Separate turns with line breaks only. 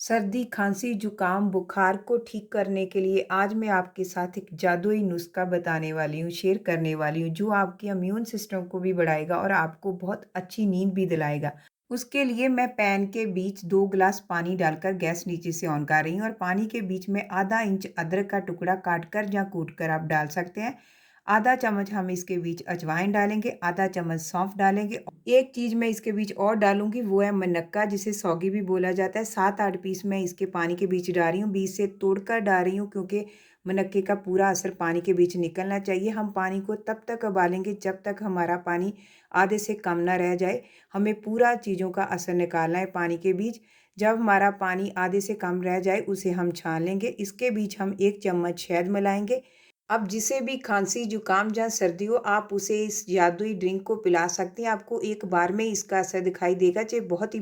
सर्दी, खांसी, जुकाम, बुखार को ठीक करने के लिए आज मैं आपके साथ एक जादुई नुस्ख़ा बताने वाली हूँ, शेयर करने वाली हूँ, जो आपके इम्यून सिस्टम को भी बढ़ाएगा और आपको बहुत अच्छी नींद भी दिलाएगा। उसके लिए मैं पैन के बीच 2 ग्लास पानी डालकर गैस नीचे से ऑन कर रही हूँ और पानी के बीच में आधा इंच अदरक का टुकड़ा काट कर या कूट कर आप डाल सकते हैं। आधा चम्मच हम इसके बीच अजवाइन डालेंगे, आधा चम्मच सौंफ डालेंगे। एक चीज़ मैं इसके बीच और डालूँगी, वो है मुनक्का, जिसे सौगी भी बोला जाता है। 7-8 पीस मैं इसके पानी के बीच डाल रही हूँ, बीच से तोड़कर डाल रही हूँ क्योंकि मुनक्के का पूरा असर पानी के बीच निकलना चाहिए। हम पानी को तब तक उबालेंगे जब तक हमारा पानी आधे से कम ना रह जाए। हमें पूरा चीज़ों का असर निकालना है पानी के बीच। जब हमारा पानी आधे से कम रह जाए, उसे हम छान लेंगे। इसके बीच हम 1 चम्मच शहद मिलाएँगे। अब जिसे भी खांसी, जुकाम या सर्दी हो, आप उसे इस जादुई ड्रिंक को पिला सकते हैं। आपको एक बार में इसका असर दिखाई देगा, चाहे बहुत ही